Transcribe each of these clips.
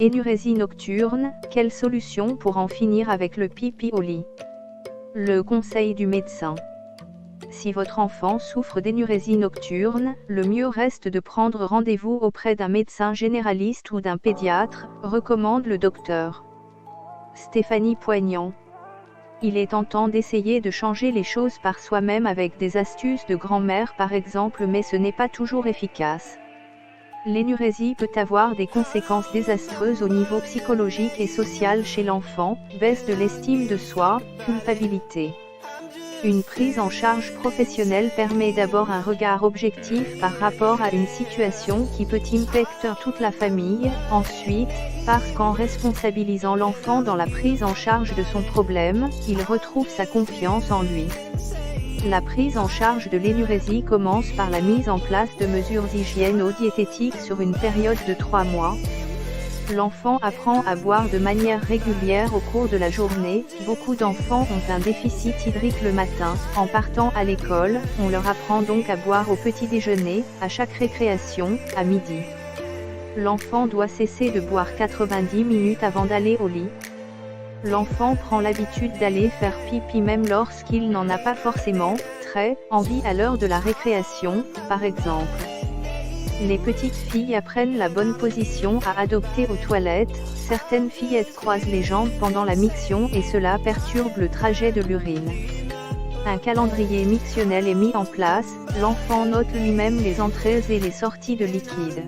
Énurésie nocturne, quelle solution pour en finir avec le pipi au lit? Le conseil du médecin. Si votre enfant souffre d'énurésie nocturne, le mieux reste de prendre rendez-vous auprès d'un médecin généraliste ou d'un pédiatre, recommande le docteur Stéphanie Poignant. Il est tentant d'essayer de changer les choses par soi-même avec des astuces de grand-mère par exemple, mais ce n'est pas toujours efficace. L'énurésie peut avoir des conséquences désastreuses au niveau psychologique et social chez l'enfant, baisse de l'estime de soi, culpabilité. Une prise en charge professionnelle permet d'abord un regard objectif par rapport à une situation qui peut impacter toute la famille, ensuite, parce qu'en responsabilisant l'enfant dans la prise en charge de son problème, il retrouve sa confiance en lui. La prise en charge de l'énurésie commence par la mise en place de mesures hygiéno-diététiques sur une période de 3 mois. L'enfant apprend à boire de manière régulière au cours de la journée. Beaucoup d'enfants ont un déficit hydrique le matin. En partant à l'école, on leur apprend donc à boire au petit déjeuner, à chaque récréation, à midi. L'enfant doit cesser de boire 90 minutes avant d'aller au lit. L'enfant prend l'habitude d'aller faire pipi même lorsqu'il n'en a pas forcément très envie à l'heure de la récréation, par exemple. Les petites filles apprennent la bonne position à adopter aux toilettes, certaines fillettes croisent les jambes pendant la miction et cela perturbe le trajet de l'urine. Un calendrier mictionnel est mis en place, l'enfant note lui-même les entrées et les sorties de liquide.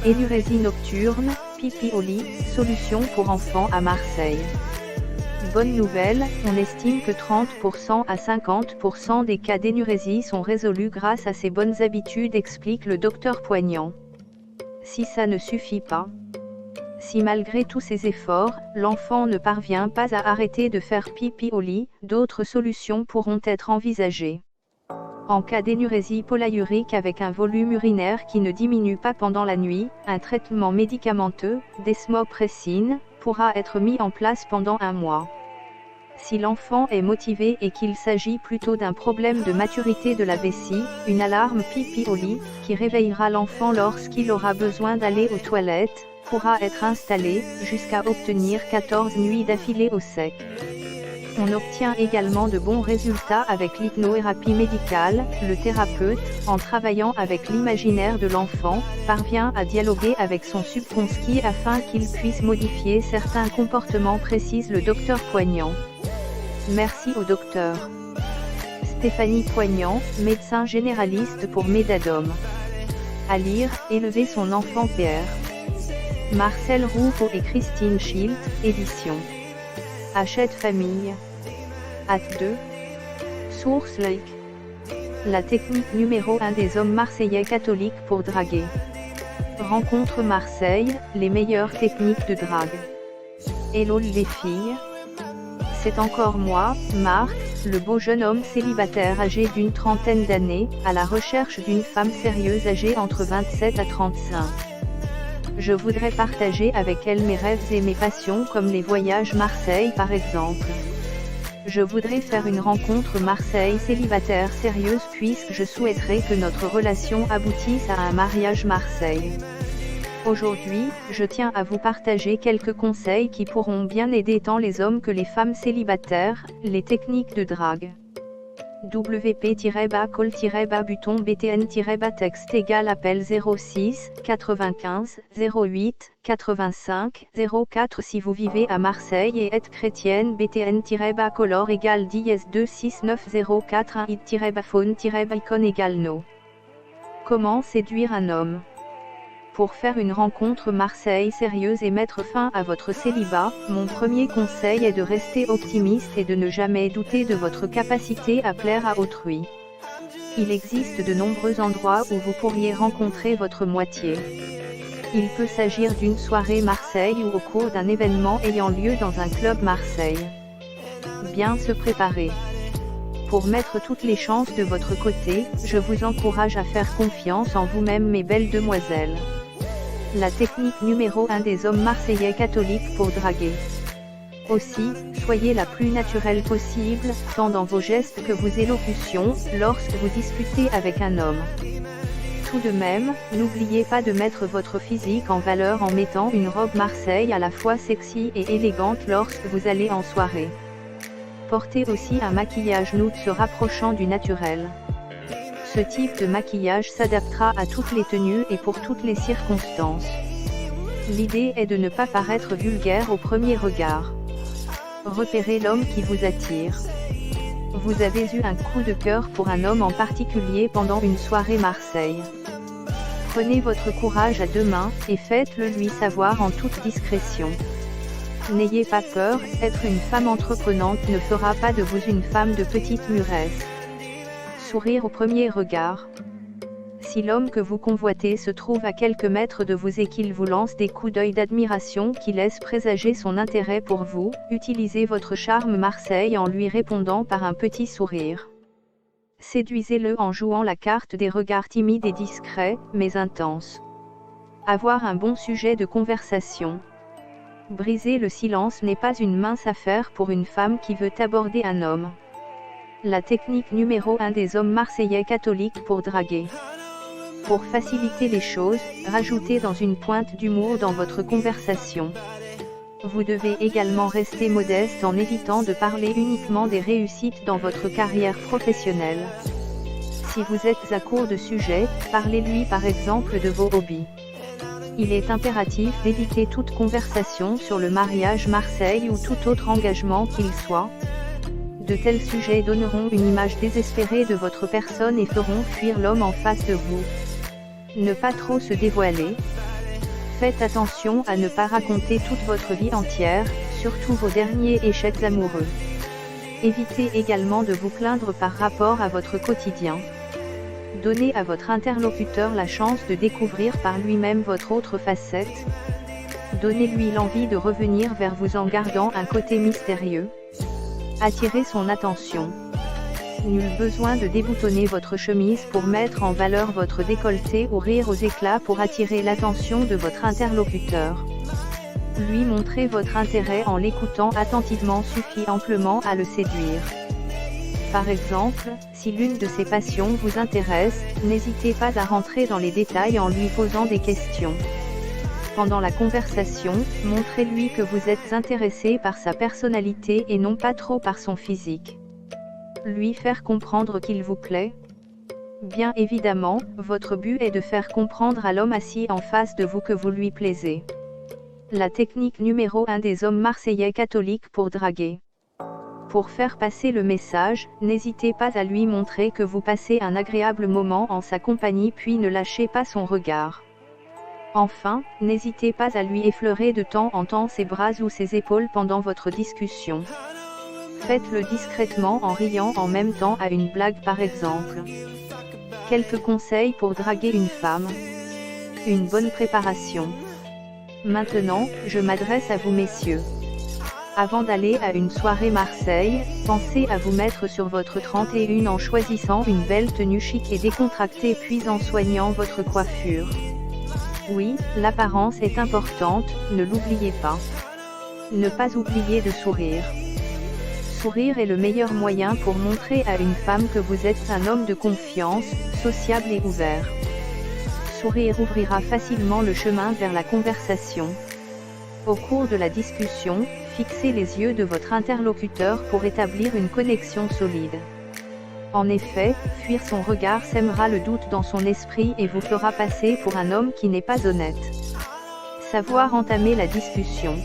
Énurésie nocturne, pipi au lit, solution pour enfants à Marseille. Bonne nouvelle, on estime que 30% à 50% des cas d'énurésie sont résolus grâce à ces bonnes habitudes, explique le docteur Poignant. Si ça ne suffit pas, si malgré tous ces efforts, l'enfant ne parvient pas à arrêter de faire pipi au lit, d'autres solutions pourront être envisagées. En cas d'énurésie polyurique avec un volume urinaire qui ne diminue pas pendant la nuit, un traitement médicamenteux, desmopressine, pourra être mis en place pendant 1 mois. Si l'enfant est motivé et qu'il s'agit plutôt d'un problème de maturité de la vessie, une alarme pipi au lit, qui réveillera l'enfant lorsqu'il aura besoin d'aller aux toilettes, pourra être installée, jusqu'à obtenir 14 nuits d'affilée au sec. On obtient également de bons résultats avec l'hypnothérapie médicale. Le thérapeute, en travaillant avec l'imaginaire de l'enfant, parvient à dialoguer avec son subconscient afin qu'il puisse modifier certains comportements, précise le docteur Poignant. Merci au docteur Stéphanie Poignant, médecin généraliste pour Médadom. À lire, élever son enfant PR. Marcel Rouffaut et Christine Schilt, édition Hachette Famille. Acte 2. Source Like. La technique numéro 1 des hommes marseillais catholiques pour draguer. Rencontre Marseille, les meilleures techniques de drague. Hello les filles. C'est encore moi, Marc, le beau jeune homme célibataire âgé d'une trentaine d'années, à la recherche d'une femme sérieuse âgée entre 27 à 35. Je voudrais partager avec elle mes rêves et mes passions comme les voyages Marseille par exemple. Je voudrais faire une rencontre Marseille célibataire sérieuse puisque je souhaiterais que notre relation aboutisse à un mariage Marseille. Aujourd'hui, je tiens à vous partager quelques conseils qui pourront bien aider tant les hommes que les femmes célibataires, les techniques de drague. WP-call-buton BTN-texte égale appel 06 95 08 85 04 si vous vivez à Marseille et êtes chrétienne BTN-color égale 10 26904 1 id-phone-icon égale no. Comment séduire un homme? Pour faire une rencontre Marseille sérieuse et mettre fin à votre célibat, mon premier conseil est de rester optimiste et de ne jamais douter de votre capacité à plaire à autrui. Il existe de nombreux endroits où vous pourriez rencontrer votre moitié. Il peut s'agir d'une soirée Marseille ou au cours d'un événement ayant lieu dans un club Marseille. Bien se préparer. Pour mettre toutes les chances de votre côté, je vous encourage à faire confiance en vous-même mes belles demoiselles. La technique numéro 1 des hommes marseillais catholiques pour draguer. Aussi, soyez la plus naturelle possible, tant dans vos gestes que vos élocutions, lorsque vous discutez avec un homme. Tout de même, n'oubliez pas de mettre votre physique en valeur en mettant une robe Marseille à la fois sexy et élégante lorsque vous allez en soirée. Portez aussi un maquillage nude se rapprochant du naturel. Ce type de maquillage s'adaptera à toutes les tenues et pour toutes les circonstances. L'idée est de ne pas paraître vulgaire au premier regard. Repérez l'homme qui vous attire. Vous avez eu un coup de cœur pour un homme en particulier pendant une soirée Marseille. Prenez votre courage à deux mains, et faites-le lui savoir en toute discrétion. N'ayez pas peur, être une femme entreprenante ne fera pas de vous une femme de petite muresse. Sourire au premier regard. Si l'homme que vous convoitez se trouve à quelques mètres de vous et qu'il vous lance des coups d'œil d'admiration qui laissent présager son intérêt pour vous, utilisez votre charme Marseille en lui répondant par un petit sourire. Séduisez-le en jouant la carte des regards timides et discrets, mais intenses. Avoir un bon sujet de conversation. Briser le silence n'est pas une mince affaire pour une femme qui veut aborder un homme. La technique numéro 1 des hommes marseillais catholiques pour draguer. Pour faciliter les choses, rajoutez dans une pointe d'humour dans votre conversation. Vous devez également rester modeste en évitant de parler uniquement des réussites dans votre carrière professionnelle. Si vous êtes à court de sujets, parlez-lui par exemple de vos hobbies. Il est impératif d'éviter toute conversation sur le mariage Marseille ou tout autre engagement qu'il soit. De tels sujets donneront une image désespérée de votre personne et feront fuir l'homme en face de vous. Ne pas trop se dévoiler. Faites attention à ne pas raconter toute votre vie entière, surtout vos derniers échecs amoureux. Évitez également de vous plaindre par rapport à votre quotidien. Donnez à votre interlocuteur la chance de découvrir par lui-même votre autre facette. Donnez-lui l'envie de revenir vers vous en gardant un côté mystérieux. Attirez son attention. Nul besoin de déboutonner votre chemise pour mettre en valeur votre décolleté ou rire aux éclats pour attirer l'attention de votre interlocuteur. Lui montrer votre intérêt en l'écoutant attentivement suffit amplement à le séduire. Par exemple, si l'une de ses passions vous intéresse, n'hésitez pas à rentrer dans les détails en lui posant des questions. Pendant la conversation, montrez-lui que vous êtes intéressé par sa personnalité et non pas trop par son physique. Lui faire comprendre qu'il vous plaît. Bien évidemment, votre but est de faire comprendre à l'homme assis en face de vous que vous lui plaisez. La technique numéro 1 des hommes marseillais catholiques pour draguer. Pour faire passer le message, n'hésitez pas à lui montrer que vous passez un agréable moment en sa compagnie puis ne lâchez pas son regard. Enfin, n'hésitez pas à lui effleurer de temps en temps ses bras ou ses épaules pendant votre discussion. Faites-le discrètement en riant en même temps à une blague par exemple. Quelques conseils pour draguer une femme. Une bonne préparation. Maintenant, je m'adresse à vous messieurs. Avant d'aller à une soirée Marseille, pensez à vous mettre sur votre 31 en choisissant une belle tenue chic et décontractée puis en soignant votre coiffure. Oui, l'apparence est importante, ne l'oubliez pas. Ne pas oublier de sourire. Sourire est le meilleur moyen pour montrer à une femme que vous êtes un homme de confiance, sociable et ouvert. Sourire ouvrira facilement le chemin vers la conversation. Au cours de la discussion, fixez les yeux de votre interlocuteur pour établir une connexion solide. En effet, fuir son regard sèmera le doute dans son esprit et vous fera passer pour un homme qui n'est pas honnête. Savoir entamer la discussion.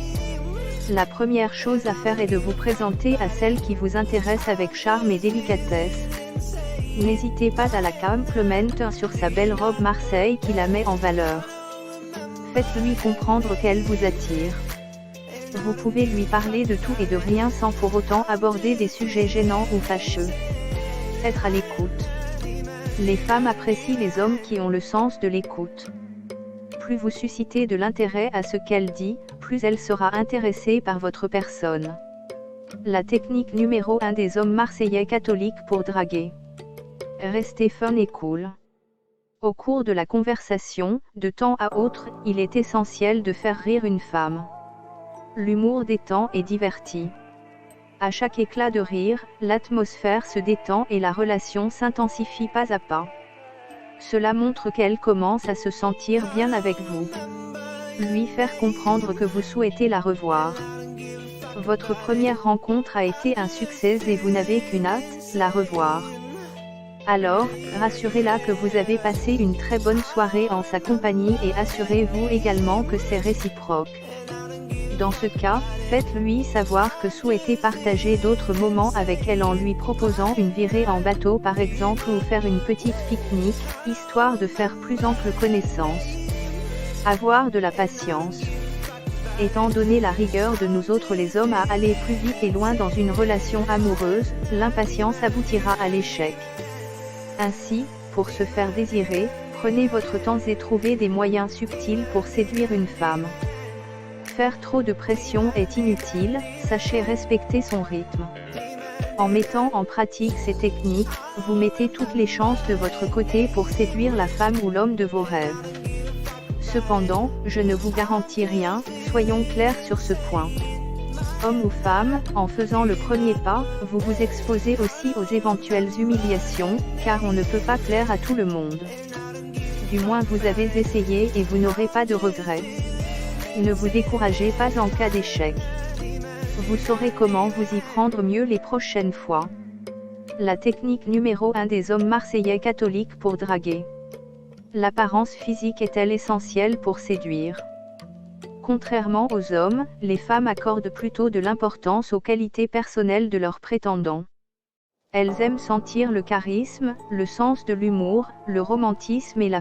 La première chose à faire est de vous présenter à celle qui vous intéresse avec charme et délicatesse. N'hésitez pas à la complimenter sur sa belle robe Marseille qui la met en valeur. Faites-lui comprendre qu'elle vous attire. Vous pouvez lui parler de tout et de rien sans pour autant aborder des sujets gênants ou fâcheux. Être à l'écoute. Les femmes apprécient les hommes qui ont le sens de l'écoute. Plus vous suscitez de l'intérêt à ce qu'elle dit, plus elle sera intéressée par votre personne. La technique numéro 1 des hommes marseillais catholiques pour draguer. Restez fun et cool. Au cours de la conversation, de temps à autre, il est essentiel de faire rire une femme. L'humour détend et divertit. À chaque éclat de rire, l'atmosphère se détend et la relation s'intensifie pas à pas. Cela montre qu'elle commence à se sentir bien avec vous. Lui faire comprendre que vous souhaitez la revoir. Votre première rencontre a été un succès et vous n'avez qu'une hâte, la revoir. Alors, rassurez-la que vous avez passé une très bonne soirée en sa compagnie et assurez-vous également que c'est réciproque. Dans ce cas, faites-lui savoir que souhaitez partager d'autres moments avec elle en lui proposant une virée en bateau par exemple ou faire une petite pique-nique, histoire de faire plus ample connaissance. Avoir de la patience. Étant donné la rigueur de nous autres les hommes à aller plus vite et loin dans une relation amoureuse, l'impatience aboutira à l'échec. Ainsi, pour se faire désirer, prenez votre temps et trouvez des moyens subtils pour séduire une femme. Faire trop de pression est inutile, sachez respecter son rythme. En mettant en pratique ces techniques, vous mettez toutes les chances de votre côté pour séduire la femme ou l'homme de vos rêves. Cependant, je ne vous garantis rien, soyons clairs sur ce point. Homme ou femme, en faisant le premier pas, vous vous exposez aussi aux éventuelles humiliations, car on ne peut pas plaire à tout le monde. Du moins vous avez essayé et vous n'aurez pas de regrets. Ne vous découragez pas en cas d'échec. Vous saurez comment vous y prendre mieux les prochaines fois. La technique numéro 1 des hommes marseillais catholiques pour draguer. L'apparence physique est-elle essentielle pour séduire? Contrairement aux hommes, les femmes accordent plutôt de l'importance aux qualités personnelles de leurs prétendants. Elles aiment sentir le charisme, le sens de l'humour, le romantisme et la